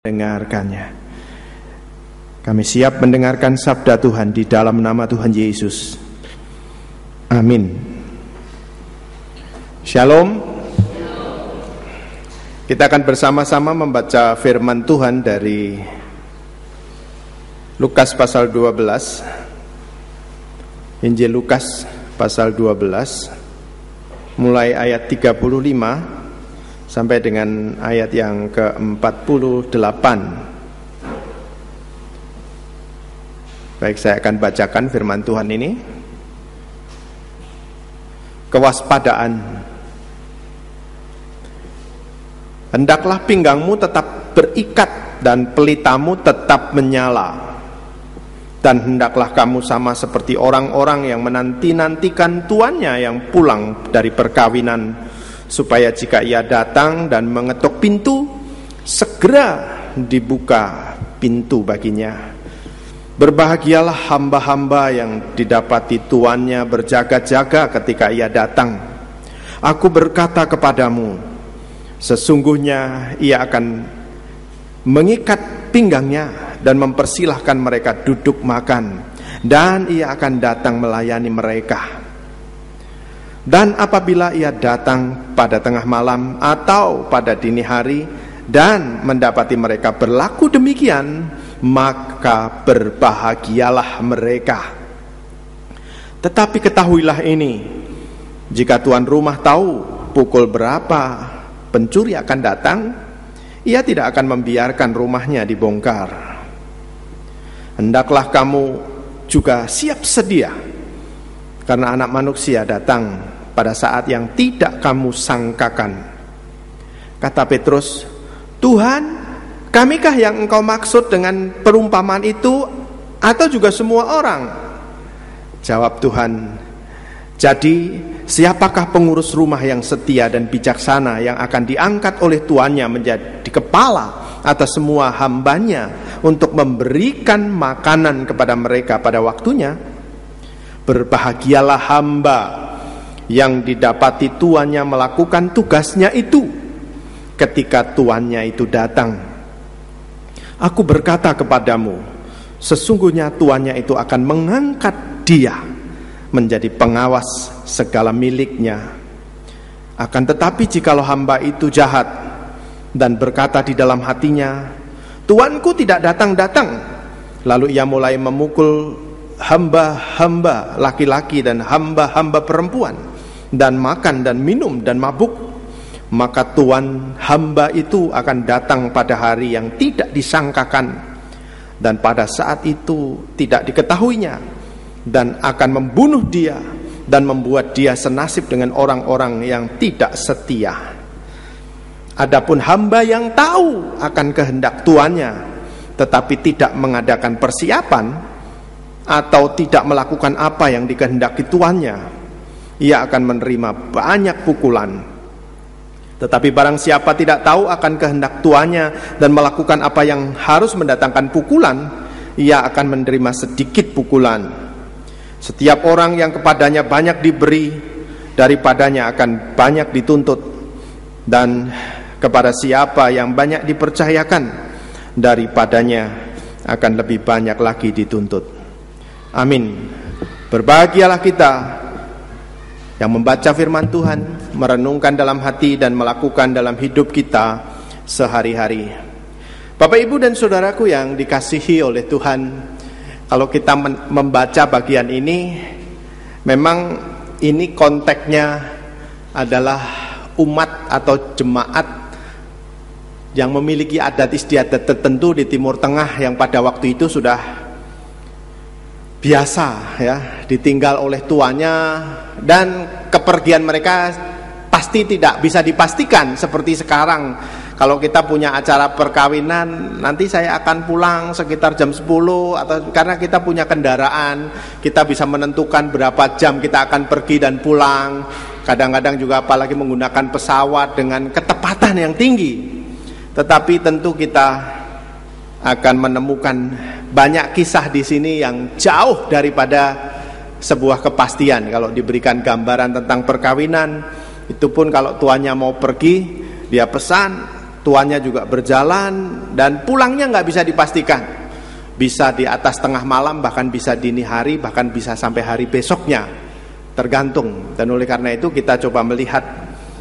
Dengarkannya. Kami siap mendengarkan sabda Tuhan di dalam nama Tuhan Yesus. Amin. Shalom. Kita akan bersama-sama membaca firman Tuhan dari Lukas pasal 12. Injil Lukas pasal 12 mulai ayat 35 sampai dengan ayat yang ke-48. Baik, saya akan bacakan firman Tuhan ini. Kewaspadaan. Hendaklah pinggangmu tetap berikat dan pelitamu tetap menyala. Dan hendaklah kamu sama seperti orang-orang yang menanti-nantikan tuannya yang pulang dari perkawinan, supaya jika ia datang dan mengetuk pintu, segera dibuka pintu baginya. Berbahagialah hamba-hamba yang didapati tuannya berjaga-jaga ketika ia datang. Aku berkata kepadamu, sesungguhnya ia akan mengikat pinggangnya dan mempersilahkan mereka duduk makan, dan ia akan datang melayani mereka. Dan apabila ia datang pada tengah malam atau pada dini hari dan mendapati mereka berlaku demikian, maka berbahagialah mereka. Tetapi ketahuilah ini, jika tuan rumah tahu pukul berapa pencuri akan datang, ia tidak akan membiarkan rumahnya dibongkar. Hendaklah kamu juga siap sedia, karena anak manusia datang pada saat yang tidak kamu sangkakan. Kata Petrus, Tuhan, kamikah yang engkau maksud dengan perumpamaan itu, atau juga semua orang? Jawab Tuhan, jadi siapakah pengurus rumah yang setia dan bijaksana yang akan diangkat oleh tuannya menjadi kepala atas semua hambanya untuk memberikan makanan kepada mereka pada waktunya? Berbahagialah hamba yang didapati tuannya melakukan tugasnya itu ketika tuannya itu datang. Aku berkata kepadamu, sesungguhnya tuannya itu akan mengangkat dia menjadi pengawas segala miliknya. Akan tetapi jikalau hamba itu jahat dan berkata di dalam hatinya, tuanku tidak datang-datang, lalu ia mulai memukul hamba-hamba laki-laki dan hamba-hamba perempuan, dan makan dan minum dan mabuk, maka tuan hamba itu akan datang pada hari yang tidak disangkakan, dan pada saat itu tidak diketahuinya, dan akan membunuh dia dan membuat dia senasib dengan orang-orang yang tidak setia. Adapun hamba yang tahu akan kehendak tuannya tetapi tidak mengadakan persiapan atau tidak melakukan apa yang dikehendaki tuannya, ia akan menerima banyak pukulan. Tetapi barang siapa tidak tahu akan kehendak tuannya dan melakukan apa yang harus mendatangkan pukulan, ia akan menerima sedikit pukulan. Setiap orang yang kepadanya banyak diberi, daripadanya akan banyak dituntut, dan kepada siapa yang banyak dipercayakan, daripadanya akan lebih banyak lagi dituntut. Amin. Berbahagialah kita yang membaca firman Tuhan, merenungkan dalam hati dan melakukan dalam hidup kita sehari-hari. Bapak, Ibu, dan saudaraku yang dikasihi oleh Tuhan, kalau kita membaca bagian ini, memang ini konteksnya adalah umat atau jemaat yang memiliki adat istiadat tertentu di Timur Tengah yang pada waktu itu sudah biasa ya, ditinggal oleh tuannya, dan kepergian mereka pasti tidak bisa dipastikan seperti sekarang. Kalau kita punya acara perkawinan, nanti saya akan pulang sekitar jam 10, atau karena kita punya kendaraan, kita bisa menentukan berapa jam kita akan pergi dan pulang. Kadang-kadang juga apalagi menggunakan pesawat dengan ketepatan yang tinggi. Tetapi tentu kita akan menemukan banyak kisah di sini yang jauh daripada sebuah kepastian. Kalau diberikan gambaran tentang perkawinan, itu pun kalau tuannya mau pergi, dia pesan, tuannya juga berjalan, dan pulangnya nggak bisa dipastikan. Bisa di atas tengah malam, bahkan bisa dini hari, bahkan bisa sampai hari besoknya, tergantung. Dan oleh karena itu kita coba melihat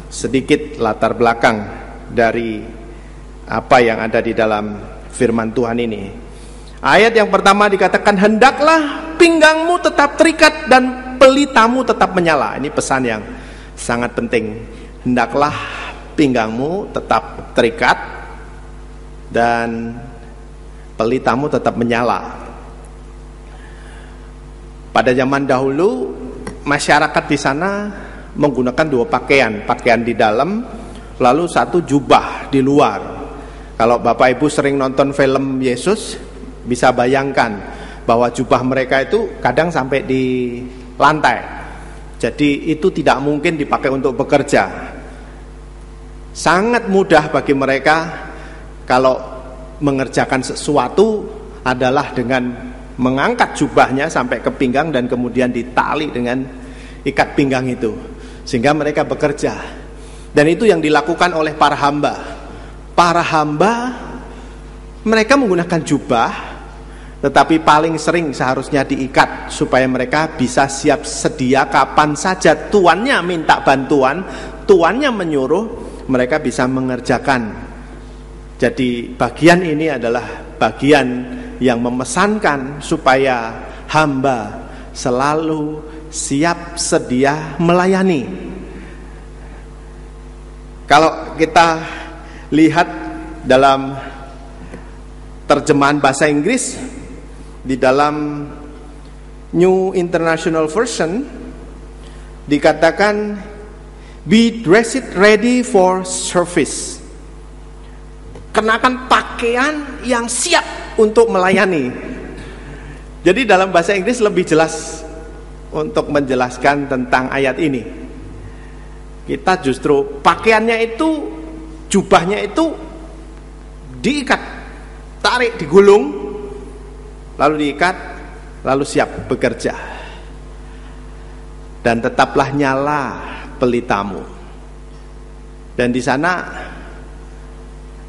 sedikit latar belakang dari apa yang ada di dalam firman Tuhan ini. Ayat yang pertama dikatakan, hendaklah pinggangmu tetap terikat dan pelitamu tetap menyala. Ini pesan yang sangat penting. Hendaklah pinggangmu tetap terikat dan pelitamu tetap menyala. Pada zaman dahulu masyarakat di sana menggunakan dua pakaian, pakaian di dalam, lalu satu jubah di luar. Kalau Bapak Ibu sering nonton film Yesus, bisa bayangkan bahwa jubah mereka itu kadang sampai di lantai. Jadi itu tidak mungkin dipakai untuk bekerja. Sangat mudah bagi mereka kalau mengerjakan sesuatu adalah dengan mengangkat jubahnya sampai ke pinggang dan kemudian ditali dengan ikat pinggang itu, sehingga mereka bekerja. Dan itu yang dilakukan oleh para hamba. Para hamba mereka menggunakan jubah, tetapi paling sering seharusnya diikat supaya mereka bisa siap sedia kapan saja tuannya minta bantuan, tuannya menyuruh, mereka bisa mengerjakan. Jadi bagian ini adalah bagian yang memesankan supaya hamba selalu siap sedia melayani. Kalau kita lihat dalam terjemahan bahasa Inggris, di dalam New International Version dikatakan, be dressed ready for service. Kenakan pakaian yang siap untuk melayani. Jadi dalam bahasa Inggris lebih jelas untuk menjelaskan tentang ayat ini. Kita justru pakaiannya itu, jubahnya itu diikat, tarik, digulung, lalu diikat, lalu siap bekerja. Dan tetaplah nyala pelitamu. Dan di sana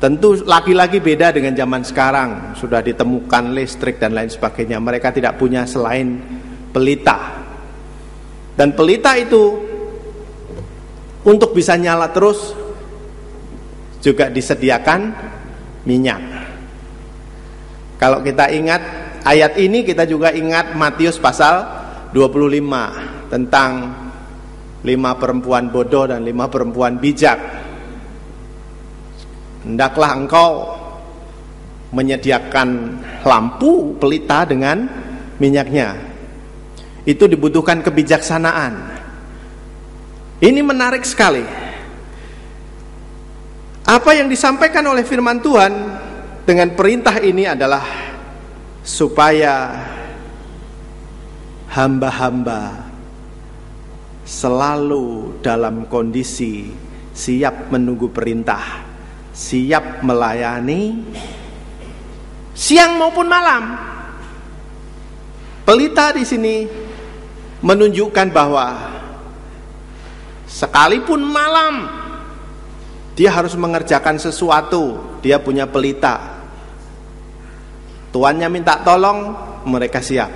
tentu laki-laki beda dengan zaman sekarang, sudah ditemukan listrik dan lain sebagainya. Mereka tidak punya selain pelita. Dan pelita itu untuk bisa nyala terus juga disediakan minyak. Kalau kita ingat ayat ini, kita juga ingat Matius pasal 25 tentang 5 perempuan bodoh dan 5 perempuan bijak. Hendaklah engkau menyediakan lampu pelita dengan minyaknya. Itu dibutuhkan kebijaksanaan. Ini menarik sekali. Apa yang disampaikan oleh firman Tuhan dengan perintah ini adalah supaya hamba-hamba selalu dalam kondisi siap menunggu perintah, siap melayani siang maupun malam. Pelita di sini menunjukkan bahwa sekalipun malam dia harus mengerjakan sesuatu, dia punya pelita. Tuannya minta tolong, mereka siap.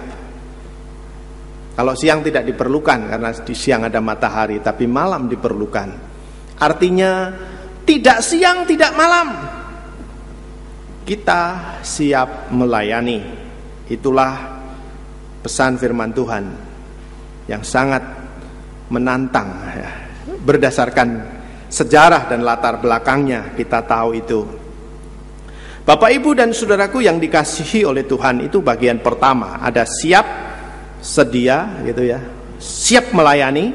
Kalau siang tidak diperlukan karena di siang ada matahari, tapi malam diperlukan. Artinya tidak siang, tidak malam, kita siap melayani. Itulah pesan firman Tuhan yang sangat menantang, ya. Berdasarkan sejarah dan latar belakangnya kita tahu itu. Bapak, Ibu dan saudaraku yang dikasihi oleh Tuhan, itu bagian pertama, ada siap sedia gitu ya, siap melayani,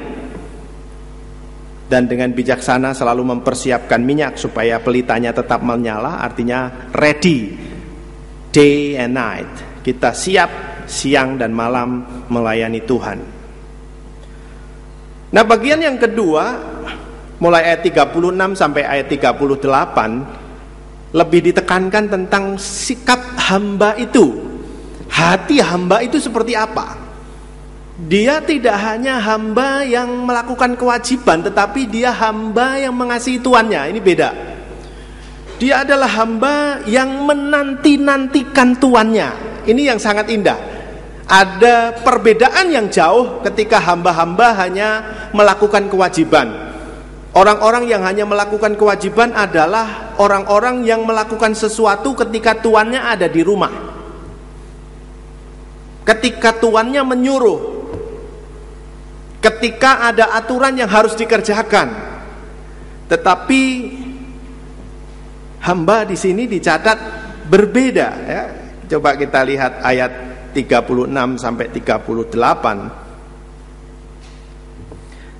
dan dengan bijaksana selalu mempersiapkan minyak supaya pelitanya tetap menyala. Artinya ready day and night, kita siap siang dan malam melayani Tuhan. Nah, bagian yang kedua mulai ayat 36 sampai ayat 38 lebih ditekankan tentang sikap hamba itu. Hati hamba itu seperti apa? Dia tidak hanya hamba yang melakukan kewajiban, tetapi dia hamba yang mengasihi tuannya. Ini beda. Dia adalah hamba yang menanti-nantikan tuannya. Ini yang sangat indah. Ada perbedaan yang jauh ketika hamba-hamba hanya melakukan kewajiban. Orang-orang yang hanya melakukan kewajiban adalah orang-orang yang melakukan sesuatu ketika tuannya ada di rumah. Ketika tuannya menyuruh, ketika ada aturan yang harus dikerjakan. Tetapi hamba di sini dicatat berbeda ya. Coba kita lihat ayat 36 sampai 38.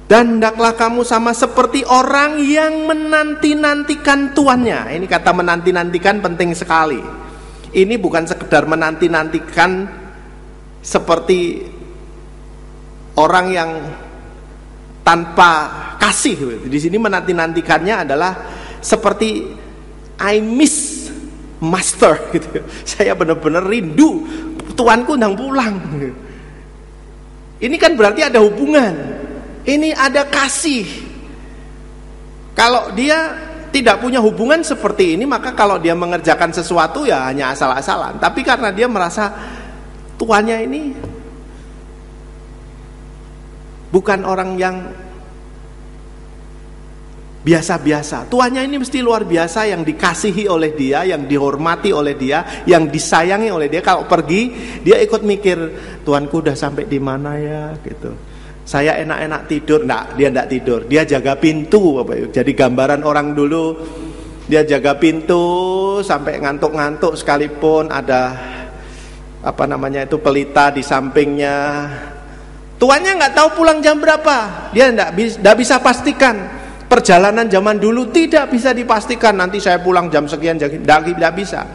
Dan hendaklah kamu sama seperti orang yang menanti-nantikan tuannya. Ini kata menanti-nantikan penting sekali. Ini bukan sekedar menanti-nantikan seperti orang yang tanpa kasih. Di sini menanti-nantikannya adalah seperti I miss master gitu. Saya benar-benar rindu tuanku nang pulang. Ini kan berarti ada hubungan. Ini ada kasih. Kalau dia tidak punya hubungan seperti ini, maka kalau dia mengerjakan sesuatu ya hanya asal-asalan. Tapi karena dia merasa tuannya ini bukan orang yang biasa-biasa, tuannya ini mesti luar biasa, yang dikasihi oleh dia, yang dihormati oleh dia, yang disayangi oleh dia. Kalau pergi, dia ikut mikir, tuanku udah sampai di mana ya gitu. Saya enak-enak tidur. Nah, dia enggak tidur, dia jaga pintu. Jadi gambaran orang dulu, dia jaga pintu sampai ngantuk-ngantuk, sekalipun ada pelita di sampingnya. Tuannya nggak tahu pulang jam berapa, dia nggak bisa pastikan. Perjalanan zaman dulu tidak bisa dipastikan, nanti saya pulang jam sekian, tidak bisa.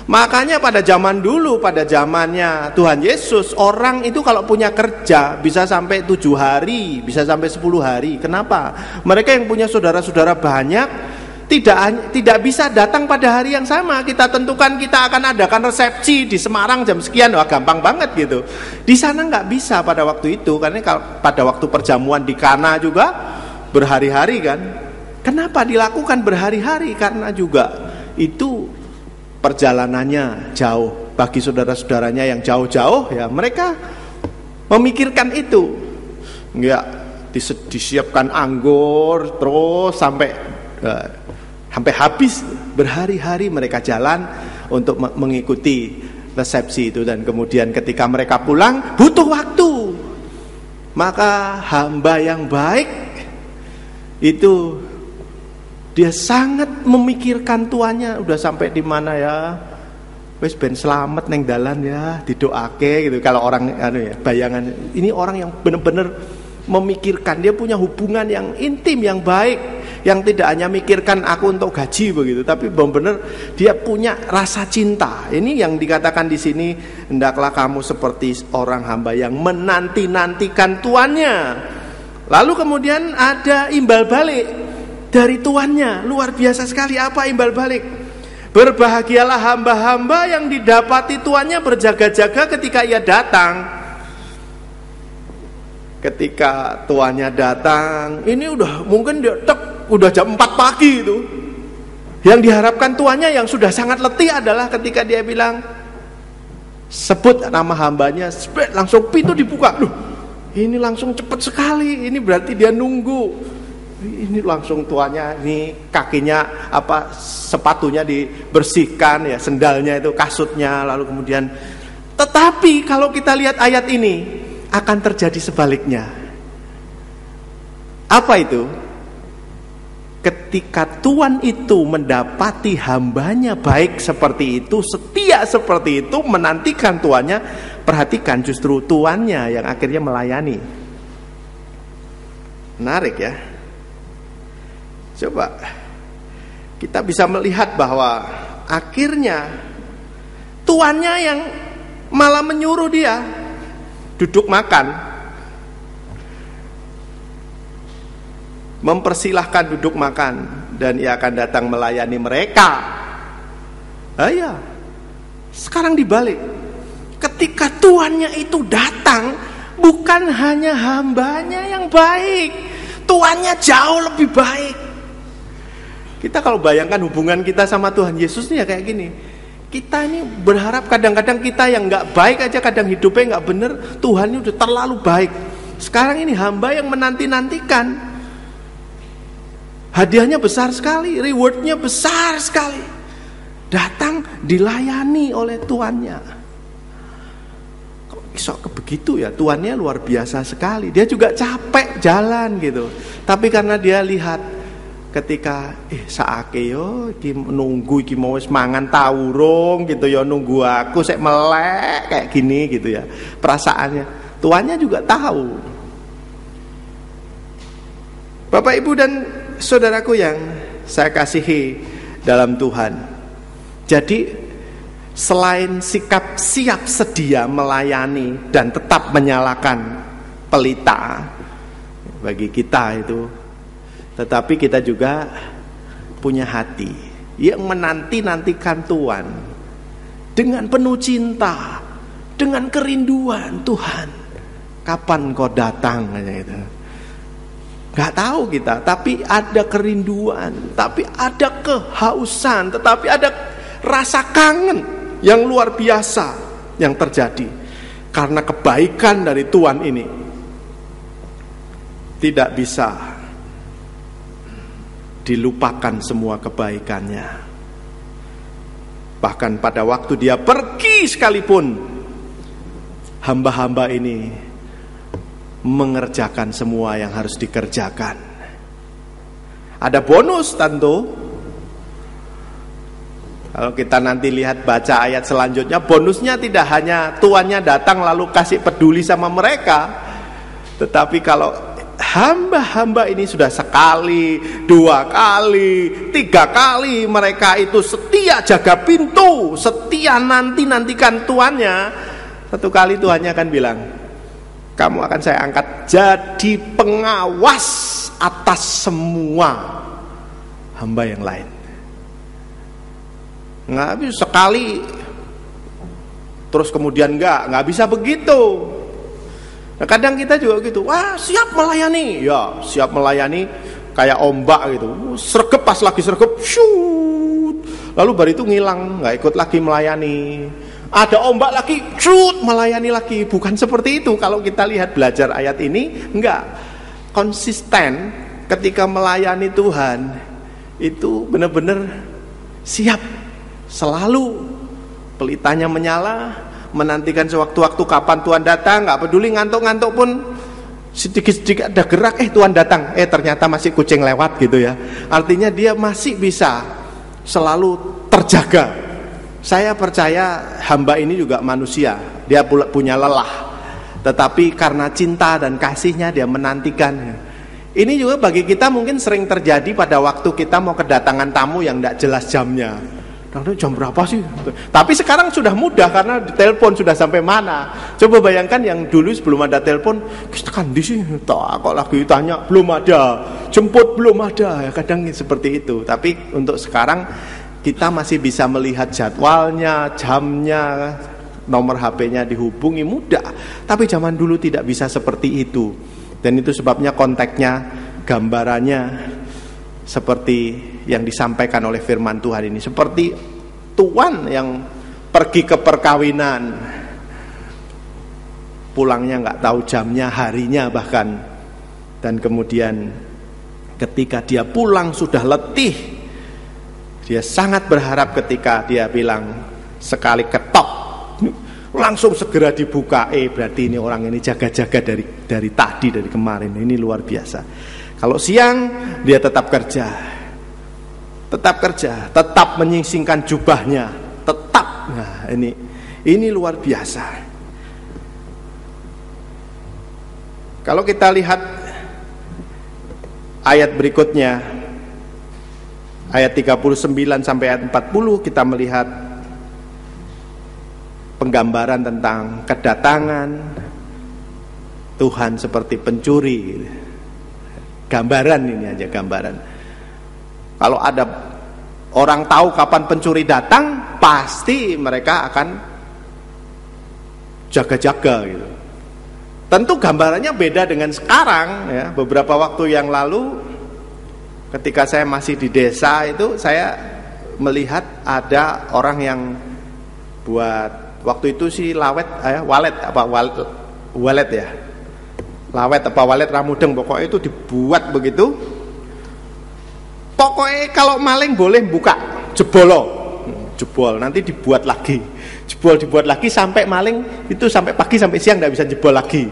Makanya pada zaman dulu, pada zamannya Tuhan Yesus, orang itu kalau punya kerja bisa sampai 7 hari, bisa sampai 10 hari. Kenapa? Mereka yang punya saudara-saudara banyak tidak bisa datang pada hari yang sama. Kita tentukan kita akan adakan resepsi di Semarang jam sekian, wah gampang banget gitu. Di sana nggak bisa pada waktu itu, karena pada waktu perjamuan di Kana juga berhari-hari kan. Kenapa dilakukan berhari-hari? Karena juga itu perjalanannya jauh. Bagi saudara-saudaranya yang jauh-jauh ya mereka memikirkan itu. Enggak disiapkan anggur terus sampai habis, berhari-hari mereka jalan untuk mengikuti resepsi itu. Dan kemudian ketika mereka pulang butuh waktu. Maka hamba yang baik itu dia sangat memikirkan tuannya, udah sampai di mana ya, wis ben selamat neng dalan ya, didoake gitu. Kalau orang bayangan ini orang yang benar-benar memikirkan, dia punya hubungan yang intim, yang baik, yang tidak hanya mikirkan aku untuk gaji begitu, tapi benar-benar dia punya rasa cinta. Ini yang dikatakan di sini, hendaklah kamu seperti orang hamba yang menanti-nantikan tuannya. Lalu kemudian ada imbal balik dari tuannya, luar biasa sekali. Apa imbal balik? Berbahagialah hamba-hamba yang didapati tuannya berjaga-jaga ketika ia datang. Ketika tuannya datang, ini mungkin udah jam 4 pagi itu. Yang diharapkan tuannya yang sudah sangat letih adalah ketika dia bilang, sebut nama hambanya, langsung pintu dibuka. Loh, ini langsung cepat sekali. Ini berarti dia nunggu. Ini langsung tuannya, ini kakinya sepatunya dibersihkan ya, sendalnya itu, kasutnya, lalu kemudian. Tetapi kalau kita lihat ayat ini akan terjadi sebaliknya. Apa itu? Ketika Tuhan itu mendapati hambanya baik seperti itu, setia seperti itu, menantikan tuannya, perhatikan justru tuannya yang akhirnya melayani. Menarik ya. Coba kita bisa melihat bahwa akhirnya tuannya yang malah menyuruh dia duduk makan, mempersilahkan duduk makan, dan ia akan datang melayani mereka. Ya, sekarang dibalik. Ketika tuannya itu datang, bukan hanya hambanya yang baik, tuannya jauh lebih baik. Kita kalau bayangkan hubungan kita sama Tuhan Yesus nih ya kayak gini. Kita ini berharap kadang-kadang kita yang nggak baik aja, kadang hidupnya nggak bener, Tuhan ini udah terlalu baik. Sekarang ini hamba yang menanti-nantikan. Hadiahnya besar sekali, rewardnya besar sekali. Datang dilayani oleh tuannya. Kok sok begitu ya, tuannya luar biasa sekali. Dia juga capek jalan gitu. Tapi karena dia lihat ketika saake yo iki nunggu iki mau wis mangan taurung gitu ya, nunggu aku sik melek kayak gini gitu ya. Perasaannya tuannya juga tahu. Bapak Ibu dan saudaraku yang saya kasihi dalam Tuhan. Jadi selain sikap siap sedia melayani dan tetap menyalakan pelita bagi kita itu, tetapi kita juga punya hati yang menanti-nantikan Tuhan dengan penuh cinta, dengan kerinduan. Tuhan, kapan kau datang aja itu. Gak tahu kita, tapi ada kerinduan, tapi ada kehausan, tetapi ada rasa kangen yang luar biasa yang terjadi karena kebaikan dari Tuhan ini tidak bisa dilupakan semua kebaikannya. Bahkan pada waktu dia pergi sekalipun, hamba-hamba ini mengerjakan semua yang harus dikerjakan. Ada bonus tentu. Kalau kita nanti lihat baca ayat selanjutnya, bonusnya tidak hanya tuannya datang lalu kasih peduli sama mereka, tetapi kalau hamba-hamba ini sudah sekali, 2 kali, 3 kali mereka itu setia jaga pintu, setia nantikan tuannya, 1 kali tuannya akan bilang, kamu akan saya angkat jadi pengawas atas semua hamba yang lain. Nggak bisa sekali terus kemudian nggak bisa begitu. Nah, kadang kita juga gitu, wah siap melayani, ya siap melayani kayak ombak gitu, sergep pas lagi sergep, shoot, lalu baru itu ngilang, nggak ikut lagi melayani. Ada ombak lagi, shoot, melayani lagi. Bukan seperti itu. Kalau kita lihat belajar ayat ini, enggak konsisten ketika melayani Tuhan. Itu benar-benar siap, selalu pelitanya menyala, menantikan sewaktu-waktu kapan Tuhan datang. Enggak peduli ngantuk-ngantuk pun, sedikit-sedikit ada gerak, Tuhan datang, ternyata masih kucing lewat gitu ya. Artinya dia masih bisa selalu terjaga. Saya percaya hamba ini juga manusia, dia punya lelah, tetapi karena cinta dan kasihnya dia menantikan. Ini juga bagi kita mungkin sering terjadi pada waktu kita mau kedatangan tamu yang tidak jelas jamnya. Jam berapa sih? Tapi sekarang sudah mudah karena telepon sudah sampai mana. Coba bayangkan yang dulu sebelum ada telepon, kan di sini, kok lagi tanya belum ada, jemput belum ada, ya kadang seperti itu. Tapi untuk sekarang kita masih bisa melihat jadwalnya, jamnya, nomor HP-nya dihubungi mudah. Tapi zaman dulu tidak bisa seperti itu. Dan itu sebabnya konteksnya, gambarannya seperti yang disampaikan oleh firman Tuhan ini. Seperti tuan yang pergi ke perkawinan, pulangnya nggak tahu jamnya, harinya bahkan. Dan kemudian ketika dia pulang sudah letih, dia sangat berharap ketika dia bilang sekali ketok langsung segera dibuka. Berarti ini orang ini jaga-jaga dari tadi, dari kemarin. Ini luar biasa. Kalau siang dia tetap kerja, tetap menyingsingkan jubahnya, tetap. Nah, ini luar biasa. Kalau kita lihat ayat berikutnya, ayat 39 sampai ayat 40, kita melihat penggambaran tentang kedatangan Tuhan seperti pencuri. Gambaran ini aja, gambaran. Kalau ada orang tahu kapan pencuri datang, pasti mereka akan jaga-jaga gitu. Tentu gambarannya beda dengan sekarang ya. Beberapa waktu yang lalu Ketika saya masih di desa itu, saya melihat ada orang yang buat, waktu itu sih walet ya, lawet apa walet ramudeng, pokoknya itu dibuat begitu. Pokoknya kalau maling boleh buka, jebol, nanti dibuat lagi, dibuat lagi sampai maling itu sampai pagi sampai siang nggak bisa jebol lagi.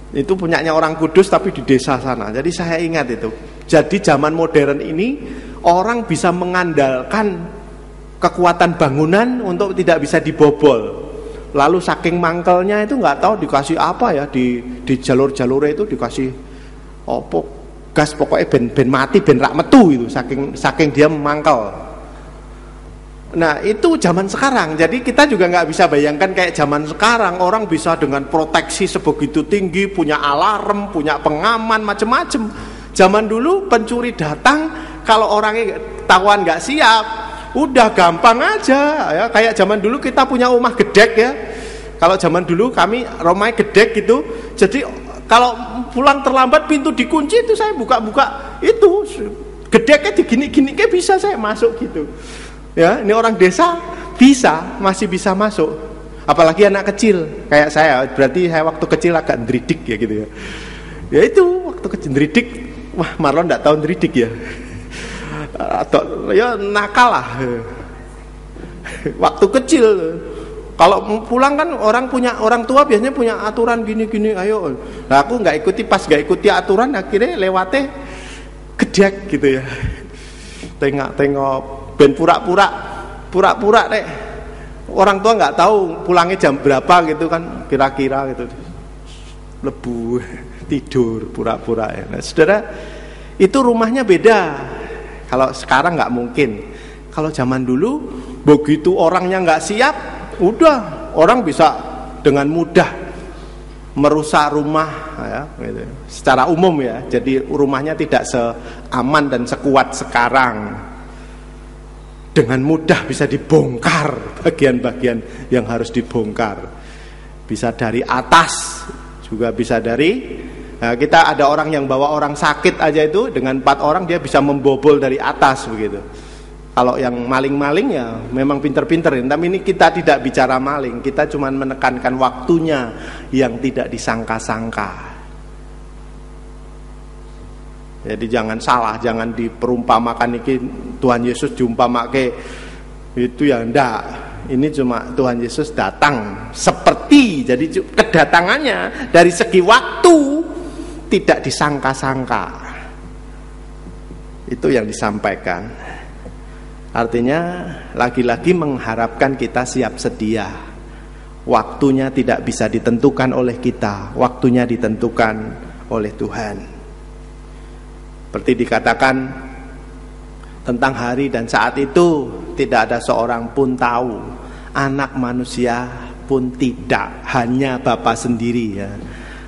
Itu punyanya orang Kudus tapi di desa sana. Jadi saya ingat itu. Jadi zaman modern ini orang bisa mengandalkan kekuatan bangunan untuk tidak bisa dibobol. Lalu saking mangkelnya itu nggak tahu dikasih apa ya, di jalur-jalurnya itu dikasih gas, pokoknya ben mati, ben rak metu itu, saking dia mangkel. Nah itu zaman sekarang. Jadi kita juga nggak bisa bayangkan kayak zaman sekarang orang bisa dengan proteksi sebegitu tinggi, punya alarm, punya pengaman, macem-macem. Zaman dulu pencuri datang, kalau orangnya tahuan nggak siap, udah gampang aja ya. Kayak zaman dulu kita punya rumah gedek ya. Kalau zaman dulu kami rumahnya gedek gitu. Jadi kalau pulang terlambat pintu dikunci, itu saya buka-buka itu gedeknya digini-gini kayak bisa saya masuk gitu. Ya, ini orang desa masih bisa masuk. Apalagi anak kecil kayak saya, berarti saya waktu kecil agak ndridik ya gitu ya. Ya itu waktu kecil ndridik, wah Marlon enggak tahu ndridik ya. Atau ya nakal lah. Waktu kecil kalau pulang kan orang tua biasanya punya aturan gini-gini, ayo. Nah aku nggak ikuti aturan, akhirnya lewatnya gedek gitu ya. Tengok ben pura-pura deh. Orang tua nggak tahu pulangnya jam berapa gitu kan, kira-kira gitu. Lebu tidur pura-pura ya. Nah, saudara, itu rumahnya beda. Kalau sekarang nggak mungkin. Kalau zaman dulu begitu orangnya nggak siap, udah orang bisa dengan mudah merusak rumah ya, gitu. Secara umum ya. Jadi rumahnya tidak seaman dan sekuat sekarang. Dengan mudah bisa dibongkar bagian-bagian yang harus dibongkar. Bisa dari atas, juga bisa dari kita ada orang yang bawa orang sakit aja itu dengan 4 orang dia bisa membobol dari atas begitu. Kalau yang maling-maling ya memang pinter-pinter. Tapi ini kita tidak bicara maling, kita cuma menekankan waktunya yang tidak disangka-sangka. Jadi jangan salah, jangan diperumpamakan ini Tuhan Yesus diumpamake itu ya enggak. Ini cuma Tuhan Yesus datang seperti, jadi kedatangannya dari segi waktu tidak disangka-sangka. Itu yang disampaikan. Artinya lagi-lagi mengharapkan kita siap sedia. Waktunya tidak bisa ditentukan oleh kita, waktunya ditentukan oleh Tuhan. Seperti dikatakan tentang hari dan saat itu, tidak ada seorang pun tahu, anak manusia pun tidak, hanya Bapa sendiri ya.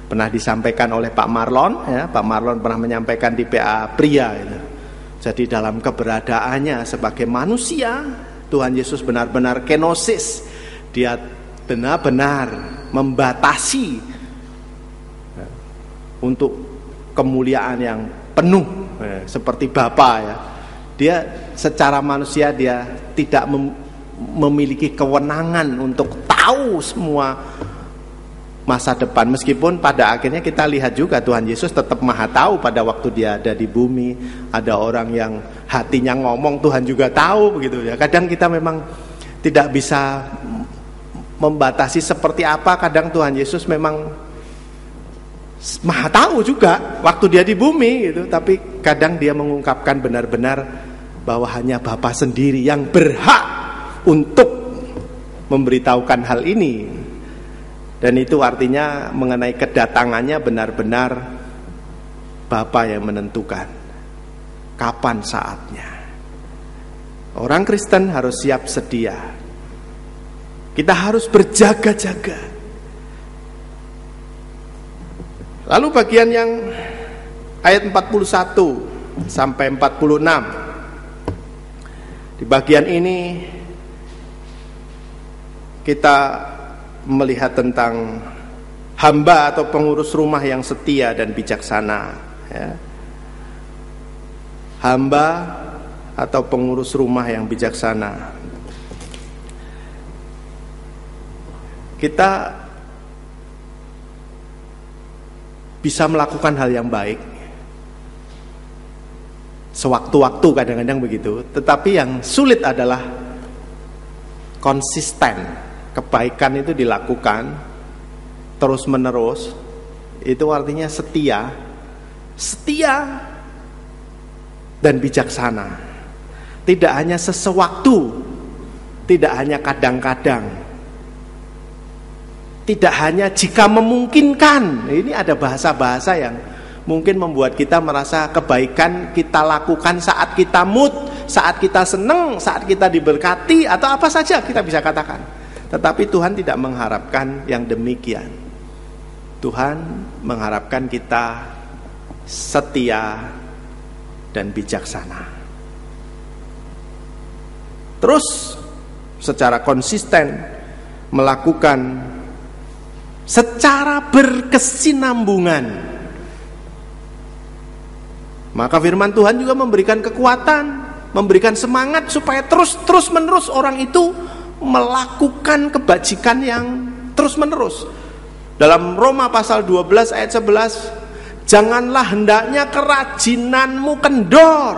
Pernah disampaikan oleh Pak Marlon ya, Pak Marlon pernah menyampaikan di PA Pria itu. Jadi dalam keberadaannya sebagai manusia, Tuhan Yesus benar-benar kenosis. Dia benar-benar membatasi ya, untuk kemuliaan yang penuh ya, seperti Bapa ya. Dia secara manusia dia tidak memiliki kewenangan untuk tahu semua masa depan, meskipun pada akhirnya kita lihat juga Tuhan Yesus tetap maha tahu pada waktu dia ada di bumi. Ada orang yang hatinya ngomong Tuhan juga tahu begitu ya. Kadang kita memang tidak bisa membatasi seperti apa, kadang Tuhan Yesus memang maha tahu juga waktu dia di bumi gitu, tapi kadang dia mengungkapkan benar-benar bahwa hanya Bapa sendiri yang berhak untuk memberitahukan hal ini. Dan itu artinya mengenai kedatangannya benar-benar Bapa yang menentukan kapan saatnya. Orang Kristen harus siap sedia. Kita harus berjaga-jaga. Lalu bagian yang ayat 41 sampai 46. Di bagian ini kita melihat tentang hamba atau pengurus rumah yang setia dan bijaksana ya. hamba atau pengurus rumah yang bijaksana. Kita bisa melakukan hal yang baik sewaktu-waktu, kadang-kadang begitu. Tetapi yang sulit adalah konsisten. Kebaikan itu dilakukan terus-menerus. Itu artinya setia dan bijaksana. Tidak hanya sesewaktu, tidak hanya kadang-kadang, tidak hanya jika memungkinkan. Ini ada bahasa-bahasa yang mungkin membuat kita merasa kebaikan kita lakukan saat kita mood, saat kita senang, saat kita diberkati, atau apa saja kita bisa katakan. Tetapi Tuhan tidak mengharapkan yang demikian. Tuhan mengharapkan kita setia dan bijaksana. Terus secara konsisten melakukan secara berkesinambungan. Maka firman Tuhan juga memberikan kekuatan, memberikan semangat supaya terus-menerus orang itu melakukan kebajikan yang terus-menerus. Dalam Roma pasal 12 ayat 11, janganlah hendaknya kerajinanmu kendor,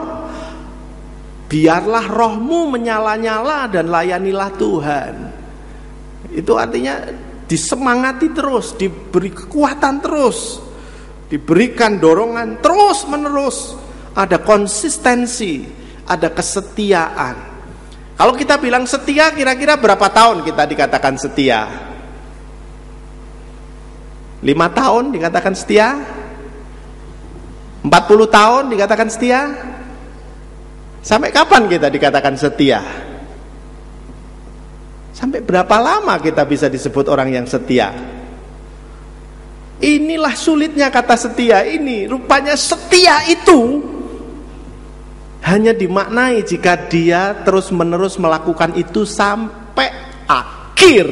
biarlah rohmu menyala-nyala dan layanilah Tuhan. Itu artinya disemangati terus, diberi kekuatan terus, diberikan dorongan terus menerus, ada konsistensi, ada kesetiaan. Kalau kita bilang setia, kira-kira berapa tahun kita dikatakan setia? 5 tahun dikatakan setia? 40 tahun dikatakan setia? Sampai kapan kita dikatakan setia? Sampai berapa lama kita bisa disebut orang yang setia? Inilah sulitnya kata setia ini. Rupanya setia itu hanya dimaknai jika dia terus-menerus melakukan itu sampai akhir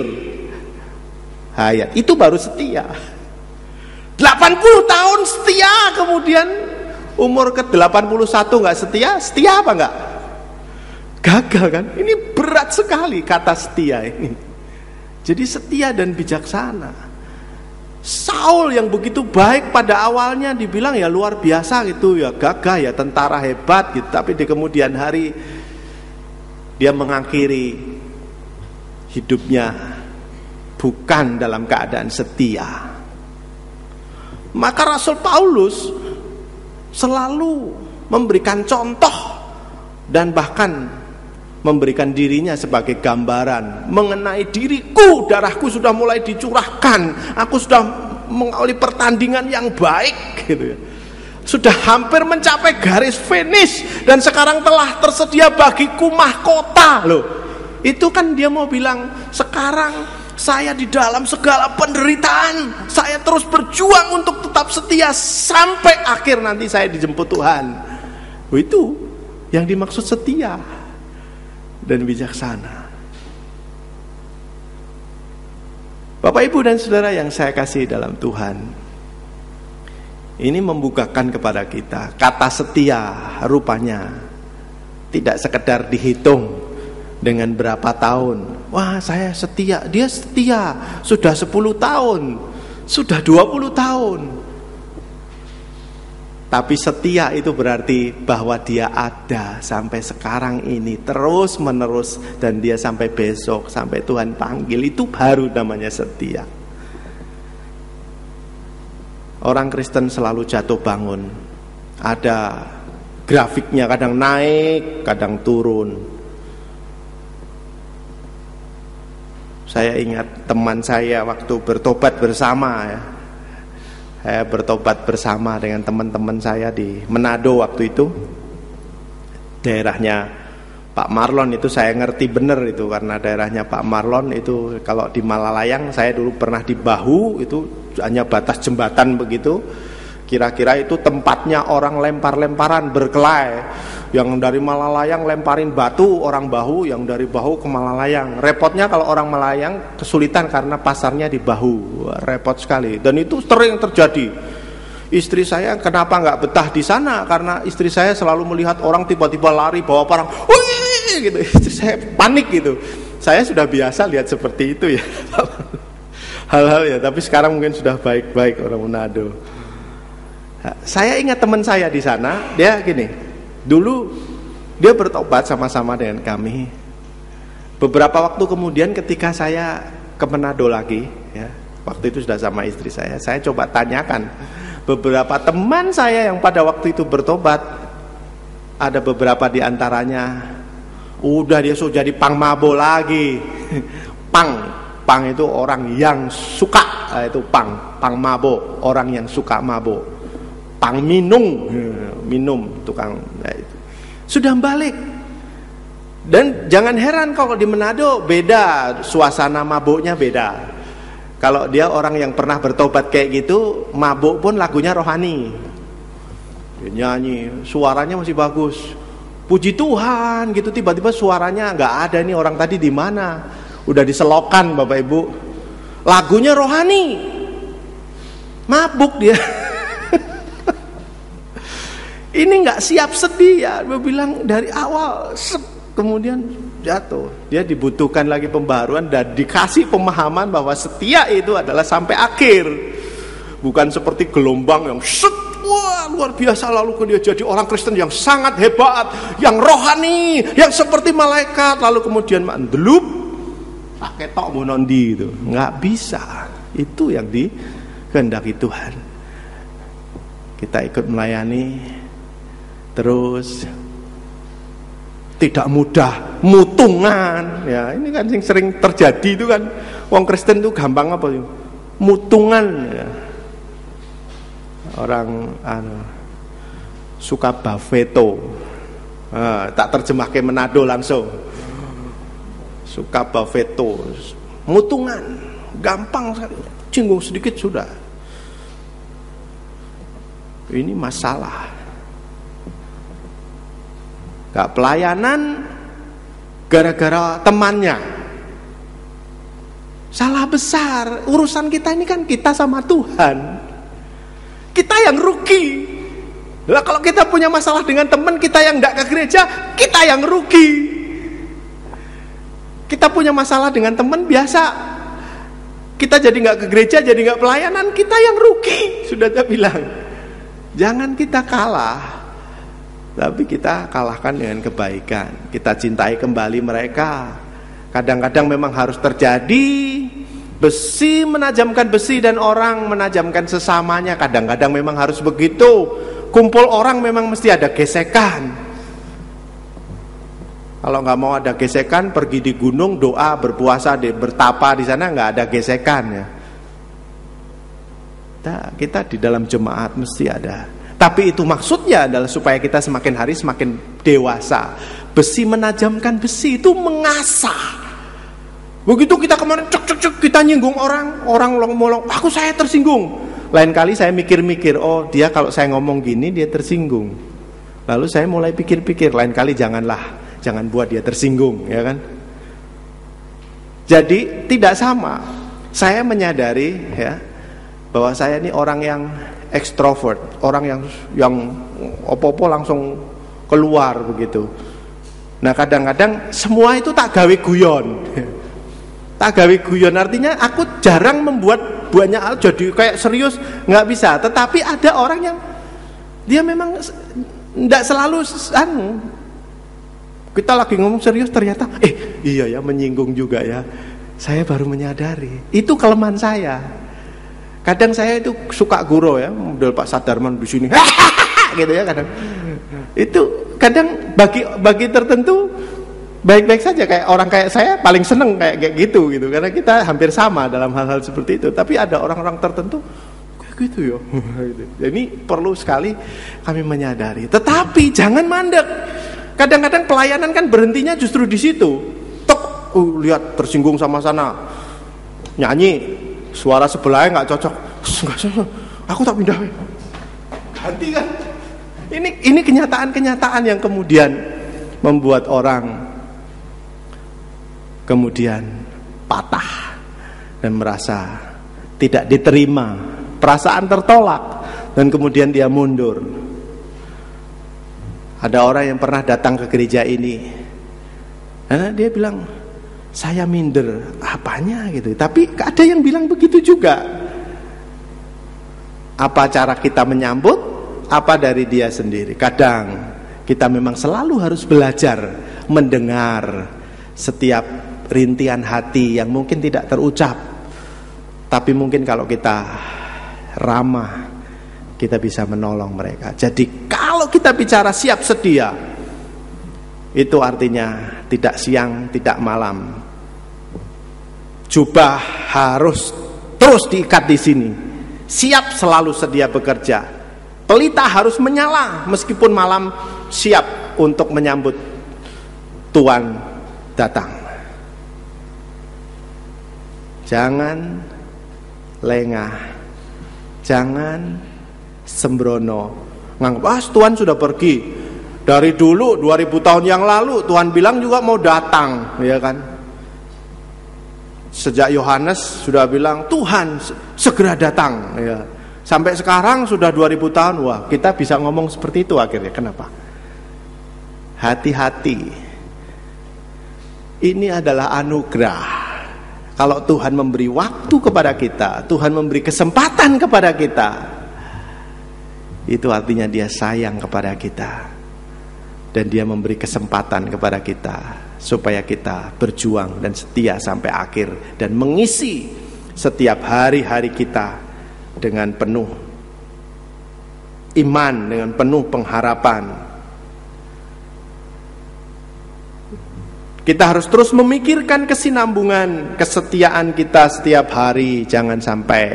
hayat. Itu baru setia. 80 tahun setia, kemudian umur ke-81 gak setia, setia apa enggak? Gagal kan? Ini berat sekali kata setia ini. Jadi setia dan bijaksana. Saul yang begitu baik pada awalnya dibilang ya luar biasa gitu, ya gagah, ya tentara hebat gitu. Tapi di kemudian hari dia mengakhiri hidupnya bukan dalam keadaan setia. Maka Rasul Paulus selalu memberikan contoh dan bahkan memberikan dirinya sebagai gambaran mengenai diriku, darahku sudah mulai dicurahkan, aku sudah mengawali pertandingan yang baik gitu ya. Sudah hampir mencapai garis finish dan sekarang telah tersedia bagiku mahkota loh. Itu kan dia mau bilang sekarang saya di dalam segala penderitaan, saya terus berjuang untuk tetap setia sampai akhir nanti saya dijemput Tuhan. Itu yang dimaksud setia dan bijaksana. Bapak, Ibu, dan Saudara yang saya kasih dalam Tuhan, ini membukakan kepada kita kata setia rupanya tidak sekedar dihitung dengan berapa tahun. Wah, saya setia, dia setia sudah 10 tahun, sudah 20 tahun. Tapi setia itu berarti bahwa dia ada sampai sekarang ini, terus menerus, dan dia sampai besok, sampai Tuhan panggil. Itu baru namanya setia. Orang Kristen selalu jatuh bangun. Ada grafiknya, kadang naik, kadang turun. Saya ingat teman saya waktu bertobat bersama ya. Saya bertobat bersama dengan teman-teman saya di Manado waktu itu. Daerahnya Pak Marlon itu saya ngerti bener itu, karena daerahnya Pak Marlon itu kalau di Malalayang saya dulu pernah di Bahu, itu hanya batas jembatan begitu. Kira-kira itu tempatnya orang lempar-lemparan berkelahi. Yang dari Malalayang lemparin batu orang Bahu, yang dari Bahu ke Malalayang. Repotnya kalau orang Malayang kesulitan karena pasarnya di Bahu, repot sekali. Dan itu sering terjadi. Istri saya kenapa nggak betah di sana? Karena istri saya selalu melihat orang tiba-tiba lari bawa parang, wih gitu. Istri saya panik gitu. Saya sudah biasa lihat seperti itu ya. Hal-hal ya. Tapi sekarang mungkin sudah baik-baik orang Manado. Saya ingat teman saya di sana, dia gini. Dulu dia bertobat sama-sama dengan kami. Beberapa waktu kemudian ketika saya ke Manado lagi, ya, waktu itu sudah sama istri saya coba tanyakan beberapa teman saya yang pada waktu itu bertobat, ada beberapa di antaranya udah dia sudah jadi pang mabo lagi. Pang itu orang yang suka, itu pang mabo, orang yang suka mabo. Pang minum tukang, ya itu. Sudah balik. Dan jangan heran kalau di Manado beda, suasana mabuknya beda. Kalau dia orang yang pernah bertobat kayak gitu, mabuk pun lagunya rohani. Dia nyanyi, suaranya masih bagus. Puji Tuhan gitu, tiba-tiba suaranya nggak ada nih, orang tadi di mana? Udah diselokan Bapak Ibu. Lagunya rohani. Mabuk dia. Ini nggak siap sedia. Dia bilang dari awal, kemudian jatuh. Dia dibutuhkan lagi pembaharuan dan dikasih pemahaman bahwa setia itu adalah sampai akhir, bukan seperti gelombang yang wah luar biasa, lalu dia jadi orang Kristen yang sangat hebat, yang rohani, yang seperti malaikat, lalu kemudian mandelup pakai tok monondi itu. Nggak bisa. Itu yang dikehendaki Tuhan. Kita ikut melayani terus, tidak mudah, mutungan ya, ini kan yang sering terjadi itu kan. Wong Kristen itu gampang apa itu? Mutungan ya. Orang suka bafeto, tak terjemahkan Manado langsung. Suka bafeto, mutungan, gampang sekali, cinggung sedikit sudah. Ini masalah. Gak pelayanan gara-gara temannya. Salah besar. Urusan kita ini kan kita sama Tuhan. Kita yang rugi. Lah kalau kita punya masalah dengan teman kita yang gak ke gereja, kita yang rugi. Kita punya masalah dengan teman biasa, kita jadi gak ke gereja, jadi gak pelayanan, kita yang rugi. Sudah saya bilang, jangan kita kalah, tapi kita kalahkan dengan kebaikan. Kita cintai kembali mereka. Kadang-kadang memang harus terjadi. Besi menajamkan besi dan orang menajamkan sesamanya. Kadang-kadang memang harus begitu. Kumpul orang memang mesti ada gesekan. Kalau nggak mau ada gesekan, pergi di gunung, doa, berpuasa, bertapa di sana, nggak ada gesekan ya. Kita di dalam jemaat mesti ada. Tapi itu maksudnya adalah supaya kita semakin hari semakin dewasa. Besi menajamkan besi itu mengasah. Begitu kita kemarin cek kita nyinggung orang molong, saya tersinggung. Lain kali saya mikir-mikir, oh dia kalau saya ngomong gini dia tersinggung. Lalu saya mulai pikir-pikir, lain kali jangan buat dia tersinggung, ya kan? Jadi tidak sama. Saya menyadari ya bahwa saya ini orang yang ekstrovert, orang yang opo-opo langsung keluar begitu. Nah kadang-kadang semua itu tak gawe guyon. Tak gawe guyon artinya aku jarang membuat banyak hal jadi kayak serius, nggak bisa. Tetapi ada orang yang dia memang tidak selalu kita lagi ngomong serius ternyata iya ya menyinggung juga ya. Saya baru menyadari itu kelemahan saya. Kadang saya itu suka guro ya, model Pak Sadarman di sini, gitu ya kadang. Itu kadang bagi tertentu baik-baik saja, kayak orang kayak saya paling seneng kayak gitu karena kita hampir sama dalam hal-hal seperti itu. Tapi ada orang-orang tertentu kayak gitu ya. Ini perlu sekali kami menyadari. Tetapi jangan mandek. Kadang-kadang pelayanan kan berhentinya justru di situ. Tok, lihat tersinggung sama sana, nyanyi. Suara sebelahnya nggak cocok, aku tak pindah, ganti kan? Ini kenyataan-kenyataan yang kemudian membuat orang kemudian patah dan merasa tidak diterima, perasaan tertolak. dan kemudian dia mundur. Ada orang yang pernah datang ke gereja ini, karena dia bilang, saya minder, apanya gitu. Tapi ada yang bilang begitu juga. Apa cara kita menyambut? Apa dari dia sendiri? Kadang kita memang selalu harus belajar mendengar setiap rintihan hati yang mungkin tidak terucap. Tapi mungkin kalau kita ramah, kita bisa menolong mereka. Jadi kalau kita bicara siap sedia, itu artinya tidak siang, tidak malam. Jubah harus terus diikat di sini. Siap selalu sedia bekerja. Pelita harus menyala meskipun malam, siap untuk menyambut Tuhan datang. Jangan lengah, jangan sembrono. Nganggap Tuhan sudah pergi. Dari dulu 2000 tahun yang lalu Tuhan bilang juga mau datang, ya kan? Sejak Yohanes sudah bilang Tuhan segera datang, ya. Sampai sekarang sudah 2000 tahun. Wah, kita bisa ngomong seperti itu akhirnya. Kenapa? Hati-hati. Ini adalah anugerah. Kalau Tuhan memberi waktu kepada kita, Tuhan memberi kesempatan kepada kita, itu artinya Dia sayang kepada kita. Dan Dia memberi kesempatan kepada kita supaya kita berjuang dan setia sampai akhir, dan mengisi setiap hari-hari kita dengan penuh iman, dengan penuh pengharapan. Kita harus terus memikirkan kesinambungan kesetiaan kita setiap hari. Jangan sampai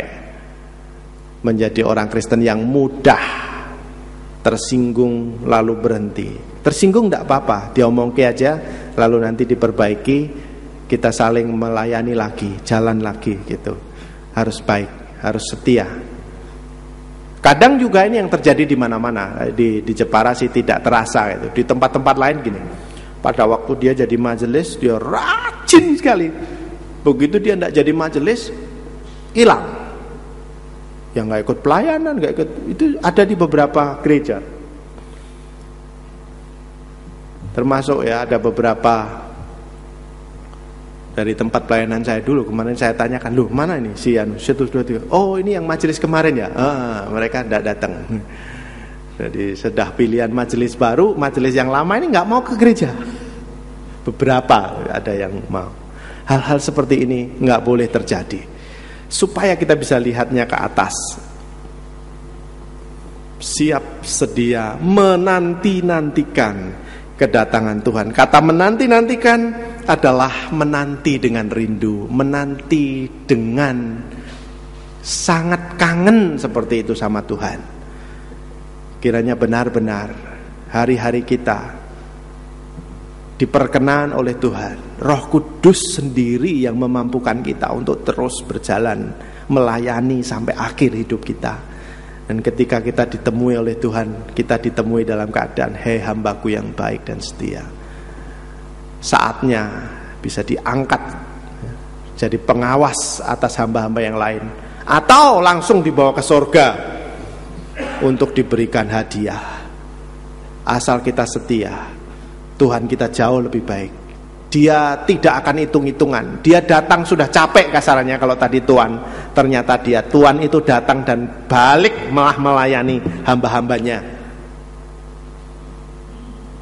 menjadi orang Kristen yang mudah tersinggung lalu berhenti. Tersinggung tidak apa-apa, diomongke aja, lalu nanti diperbaiki, kita saling melayani lagi, jalan lagi gitu. Harus baik, harus setia. Kadang juga ini yang terjadi di mana-mana. Di Jepara sih tidak terasa gitu. Di tempat-tempat lain gini. Pada waktu dia jadi majelis, dia rajin sekali. Begitu dia tidak jadi majelis, hilang. Yang nggak ikut pelayanan, nggak ikut, itu ada di beberapa gereja. Termasuk ya ada beberapa dari tempat pelayanan saya dulu. Kemarin saya tanyakan, loh mana ini si anu 1, 2, 3. Oh ini yang majelis kemarin ya. Mereka tidak datang. Jadi sudah pilihan majelis baru, majelis yang lama ini nggak mau ke gereja. Beberapa ada yang mau. Hal-hal seperti ini nggak boleh terjadi. Supaya kita bisa lihatnya ke atas. Siap sedia menanti-nantikan kedatangan Tuhan. Kata menanti-nantikan adalah menanti dengan rindu, menanti dengan sangat kangen seperti itu sama Tuhan. Kiranya benar-benar hari-hari kita diperkenan oleh Tuhan. Roh Kudus sendiri yang memampukan kita untuk terus berjalan melayani sampai akhir hidup kita. Dan ketika kita ditemui oleh Tuhan, kita ditemui dalam keadaan, hei hambaku yang baik dan setia. Saatnya bisa diangkat jadi pengawas atas hamba-hamba yang lain, atau langsung dibawa ke surga untuk diberikan hadiah. Asal kita setia, Tuhan kita jauh lebih baik. Dia tidak akan hitung-hitungan. Dia datang sudah capek kasarannya. Kalau tadi Tuhan, ternyata Tuhan itu datang dan balik malah melayani hamba-hambanya.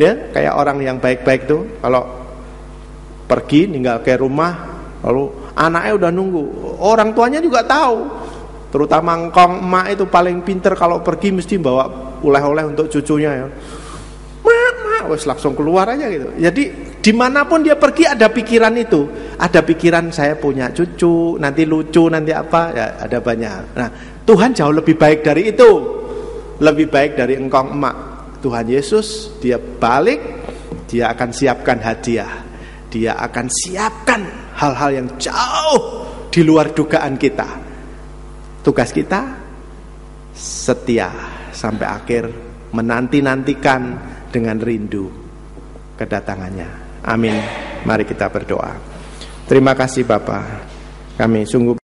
Ya, kayak orang yang baik-baik tuh, kalau pergi ninggal ke rumah, lalu anaknya udah nunggu. Orang tuanya juga tahu. Terutama engkong emak itu paling pinter, kalau pergi mesti bawa oleh-oleh untuk cucunya ya. Wes langsung keluar aja gitu. Jadi dimanapun dia pergi ada pikiran itu, ada pikiran saya punya cucu, nanti lucu, nanti apa, ya ada banyak. Nah Tuhan jauh lebih baik dari itu, lebih baik dari engkong emak. Tuhan Yesus dia balik, dia akan siapkan hadiah, dia akan siapkan hal-hal yang jauh di luar dugaan kita. Tugas kita setia sampai akhir, menanti-nantikan dengan rindu kedatangannya. Amin. Mari kita berdoa. Terima kasih Bapa. Kami sungguh